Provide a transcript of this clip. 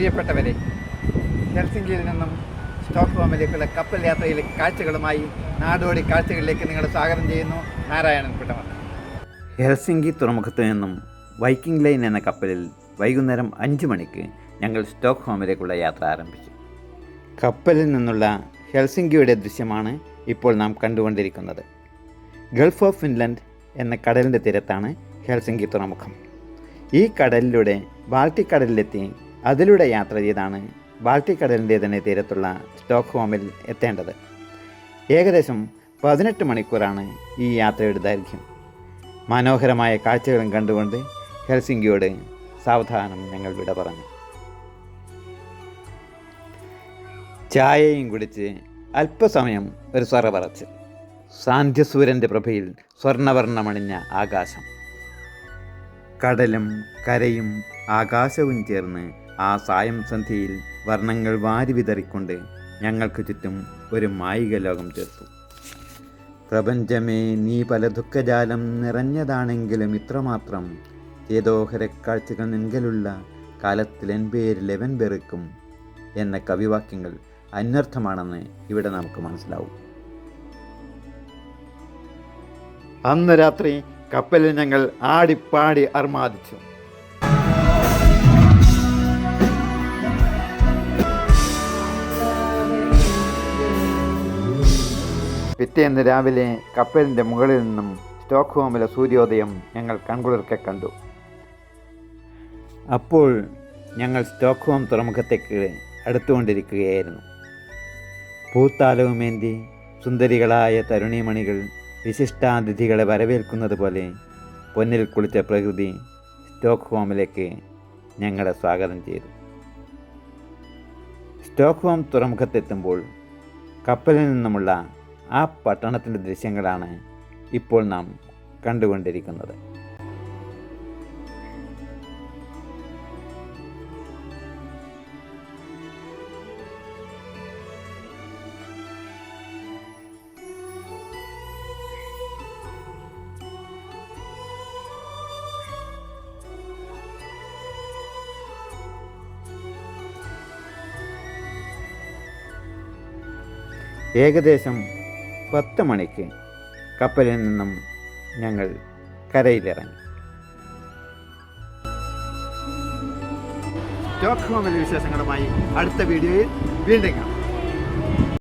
പ്രിയപ്പെട്ടവരെ, ഹെൽസിങ്കിയിൽ നിന്നും സ്റ്റോക്ക്ഹോമിലേക്കുള്ള കപ്പൽ യാത്രയിലെ കാഴ്ചകളുമായി നാടോടി കാഴ്ചകളിലേക്ക് നിങ്ങളെ സ്വാഗതം ചെയ്യുന്നു. നാരായണൻ കുട്ടമ. ഹെൽസിങ്കി തുറമുഖത്ത് നിന്നും വൈക്കിംഗ് ലൈൻ എന്ന കപ്പലിൽ വൈകുന്നേരം 5 മണിക്ക് ഞങ്ങൾ സ്റ്റോക്ക്ഹോമിലേക്കുള്ള യാത്ര ആരംഭിച്ചു. കപ്പലിൽ നിന്നുള്ള ഹെൽസിങ്കിയുടെ ദൃശ്യമാണ് ഇപ്പോൾ നാം കണ്ടുകൊണ്ടിരിക്കുന്നത്. ഗൾഫ് ഓഫ് ഫിൻലൻഡ് എന്ന കടലിൻ്റെ തീരത്താണ് ഹെൽസിങ്കി തുറമുഖം. ഈ കടലിലൂടെ ബാൾട്ടിക് കടലിലെത്തി അതിലൂടെ യാത്ര ചെയ്താണ് ബാൾട്ടിക് കടലിൻ്റെ തന്നെ തീരത്തുള്ള സ്റ്റോക്ക്ഹോമിൽ എത്തേണ്ടത്. ഏകദേശം 18 മണിക്കൂറാണ് ഈ യാത്രയുടെ ദൈർഘ്യം. മനോഹരമായ കാഴ്ചകളും കണ്ടുകൊണ്ട് ഹെൽസിങ്കിയോട് സാവധാനം ഞങ്ങൾ വിട പറഞ്ഞു. ചായയും കുടിച്ച് അല്പസമയം ഒരു സ്വറ പറച്ച് സാന്ധ്യസൂര്യൻ്റെ പ്രഭയിൽ സ്വർണ്ണവർണ്ണമണിഞ്ഞ ആകാശം, കടലും കരയും ആകാശവും ചേർന്ന് ആ സായം സന്ധ്യയിൽ വർണ്ണങ്ങൾ വാരി വിതറിക്കൊണ്ട് ഞങ്ങൾക്ക് ചുറ്റും ഒരു മായിക ലോകം ചേർത്തു. പ്രപഞ്ചമേ, നീ പല ദുഃഖജാലം നിറഞ്ഞതാണെങ്കിലും ഇത്രമാത്രം ചേതോഹരക്കാഴ്ചകൾ നിൻകലുള്ള കാലത്തിൽ എൻ പേരിൽ എവൻ വെറുക്കും എന്ന കവിവാക്യങ്ങൾ അന്വർത്ഥമാണെന്ന് ഇവിടെ നമുക്ക് മനസ്സിലാവും. അന്ന് രാത്രി കപ്പലിൽ ഞങ്ങൾ ആടിപ്പാടി അർമാദിച്ചു. പിറ്റേന്ന് രാവിലെ കപ്പലിൻ്റെ മുകളിൽ നിന്നും സ്റ്റോക്ക്ഹോമിലെ സൂര്യോദയം ഞങ്ങൾ കൺകുളിർക്കെ കണ്ടു. അപ്പോൾ ഞങ്ങൾ സ്റ്റോക്ക്ഹോം തുറമുഖത്തേക്ക് അടുത്തുകൊണ്ടിരിക്കുകയായിരുന്നു. പൂത്താലവുമേന്തി സുന്ദരികളായ തരുണിമണികൾ വിശിഷ്ടാതിഥികളെ വരവേൽക്കുന്നത് പോലെ പൊന്നിൽ കുളിച്ച പ്രകൃതി സ്റ്റോക്ക്ഹോമിലേക്ക് ഞങ്ങളെ സ്വാഗതം ചെയ്തു. സ്റ്റോക്ക്ഹോം തുറമുഖത്തെത്തുമ്പോൾ കപ്പലിൽ നിന്നുമുള്ള ആ പട്ടണത്തിൻ്റെ ദൃശ്യങ്ങളാണ് ഇപ്പോൾ നാം കണ്ടുകൊണ്ടിരിക്കുന്നത്. ഏകദേശം 10 മണിക്ക് കപ്പലിൽ നിന്നും ഞങ്ങൾ കരയിലിറങ്ങി. സ്റ്റോക്ക്ഹോമിലെ വിശേഷങ്ങളുമായി അടുത്ത വീഡിയോയിൽ വീണ്ടും കാണാം.